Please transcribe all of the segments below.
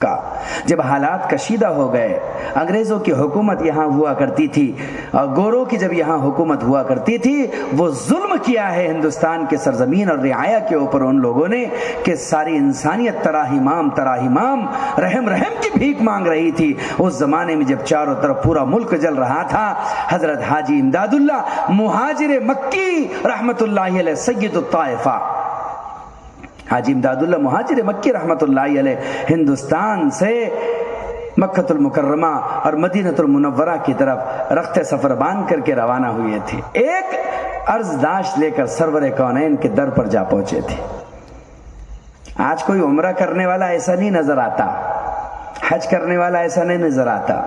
کا جب حالات کشیدہ ہو گئے، انگریزوں کی حکومت یہاں ہوا کرتی تھی اور گوروں کی جب یہاں حکومت ہوا کرتی تھی، وہ ظلم کیا ہے ہندوستان کے سرزمین اور رعایا کے اوپر ان لوگوں نے کہ ساری انسانیت تراہیمام رحم کی بھیک مانگ رہی تھی۔ اس زمانے میں جب چاروں طرف پورا ملک جل رہا تھا، حضرت حاجی امداد اللہ مہاجر مکی رحمت اللہ علیہ سید الطائفہ، حاجی امداد اللہ مہاجر مکی رحمت اللہ علیہ ہندوستان سے مکہ المکرمہ اور مدینہ المنورہ کی طرف رخت سفر باندھ کر کے روانہ ہوئے تھے۔ ایک عرض داشت لے کر سرور کونین کے در پر جا پہنچے تھے۔ آج کوئی عمرہ کرنے والا ایسا نہیں نظر آتا، حج کرنے والا ایسا نہیں نظر آتا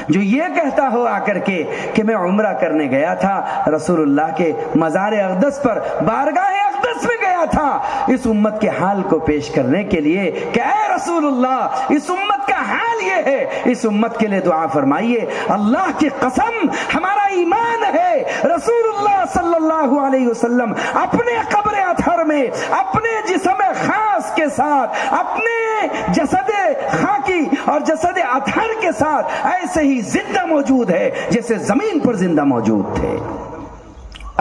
جو یہ کہتا ہو آ کر کے کہ میں عمرہ کرنے گیا تھا، رسول اللہ کے مزار اقدس پر بارگاہ اقدس میں گیا تھا، اس امت کے حال کو پیش کرنے کے لیے کہ اے رسول اللہ، اس امت کا حال یہ ہے، اس امت کے لیے دعا فرمائیے۔ اللہ کی قسم ہمارا ایمان ہے، رسول اللہ صلی اللہ علیہ وسلم اپنے قبر اطہر میں اپنے جسم خاص کے ساتھ، اپنے جسد خاکی اور جسد اطہر کے ساتھ ایسے ہی زندہ موجود ہے جیسے زمین پر زندہ موجود تھے۔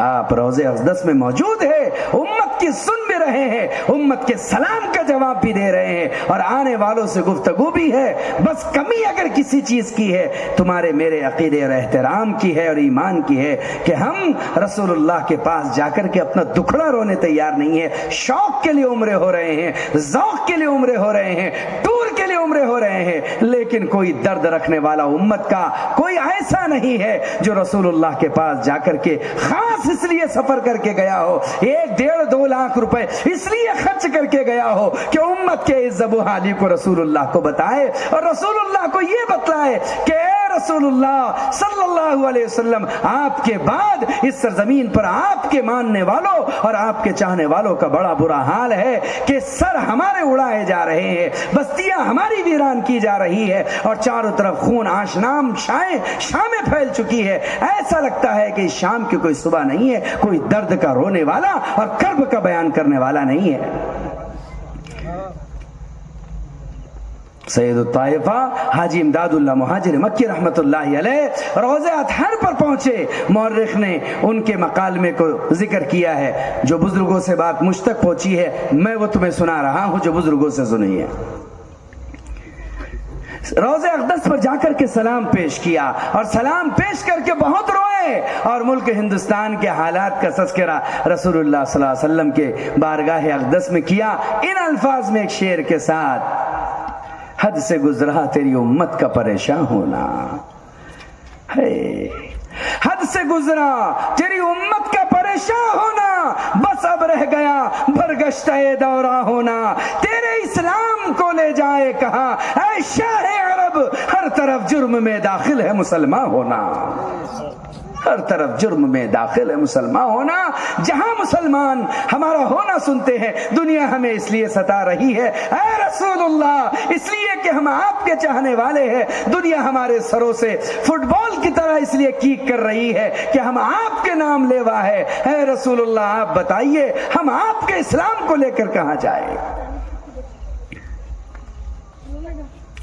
آپ روضہ اقدس میں موجود ہے، امت کی سن بھی رہے ہیں، امت کے سلام کا جواب بھی دے رہے ہیں اور آنے والوں سے گفتگو بھی ہے۔ بس کمی اگر کسی چیز کی ہے، تمہارے میرے عقیدے اور احترام کی ہے اور ایمان کی ہے کہ ہم رسول اللہ کے پاس جا کر کے اپنا دکھڑا رونے تیار نہیں ہے۔ شوق کے لیے عمرے ہو رہے ہیں، ذوق کے لیے عمرے ہو رہے ہیں، ٹور کے لیے عمرے ہو رہے ہیں، لیکن کوئی درد رکھنے والا امت کا کوئی ایسا نہیں ہے جو رسول اللہ کے پاس جا کر کے خاص اس لیے سفر کر کے گیا ہو، 1.5-2 لاکھ روپے اس لیے خرچ کر کے گیا ہو کہ امت کے اس ذبح حالی کو رسول اللہ کو بتائے اور رسول اللہ کو یہ بتلائے کہ اے رسول اللہ صلی اللہ علیہ وسلم، آپ کے بعد اس سرزمین پر آپ کے ماننے والوں اور آپ کے چاہنے والوں کا بڑا برا حال ہے کہ سر ہمارے اڑائے جا رہے ہیں، بستیاں ہماری ویران کی جا رہی ہے اور چاروں طرف خون آشنام شامیں پھیل چکی ہے۔ ایسا لگتا ہے کہ شام کی کوئی صبح نہیں ہے، کوئی درد کا رونے والا اور کرب کا بیان کرنے والا نہیں ہے۔ سید الطائفہ حاجی امداد اللہ مہاجر مکی رحمت اللہ علیہ روضہ اطہر پر پہنچے۔ مورخ نے ان کے مکالمے کو ذکر کیا ہے، جو بزرگوں سے بات مجھ تک پہنچی ہے میں وہ تمہیں سنا رہا ہوں جو بزرگوں سے سنی ہے۔ روضہ اقدس پر جا کر کے سلام پیش کیا اور سلام پیش کر کے بہت روئے اور ملک ہندوستان کے حالات کا تذکرہ رسول اللہ صلی اللہ علیہ وسلم کے بارگاہ اقدس میں کیا، ان الفاظ میں ایک شعر کے ساتھ: حد سے گزرا تیری امت کا پریشان ہونا، حد سے گزرا تیری امت کا پریشان ہونا، بس اب رہ گیا برگشتہ دورہ ہونا، تیرے اسلام کو لے جائے کہاں اے شاہ عرب، ہر طرف جرم میں داخل ہے مسلمان ہونا، ہر طرف جرم میں داخل ہے مسلمان ہونا۔ جہاں مسلمان ہمارا ہونا سنتے ہیں، دنیا ہمیں اس لیے ستا رہی ہے اے رسول اللہ، اس لیے کہ ہم آپ کے چاہنے والے ہیں، دنیا ہمارے سروں سے فٹ بال کی طرح اس لیے کیک کر رہی ہے کہ ہم آپ کے نام لیوا ہے۔ اے رسول اللہ آپ بتائیے ہم آپ کے اسلام کو لے کر کہاں جائیں؟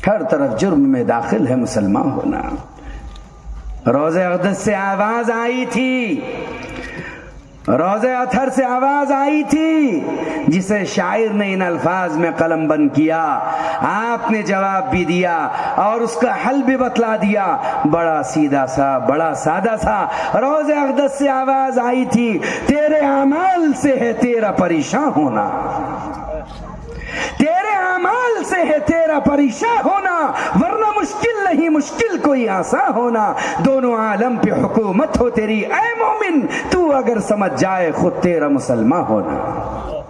ہر طرف جرم میں داخل ہے مسلمان ہونا۔ روضہ اقدس سے آواز آئی تھی، روضہ اطہر سے آواز آئی تھی، جسے شاعر نے ان الفاظ میں قلم بند کیا، آپ نے جواب بھی دیا اور اس کا حل بھی بتلا دیا، بڑا سیدھا سا، بڑا سادہ سا۔ روضہ اقدس سے آواز آئی تھی، تیرے اعمال سے ہے تیرا پریشان ہونا، تیرے اعمال سے ہے تیرا پریشان ہونا، ورنہ مشکل نہیں مشکل کوئی آسان ہونا، دونوں عالم پہ حکومت ہو تیری اے مومن، تو اگر سمجھ جائے خود تیرا مسلمان ہونا۔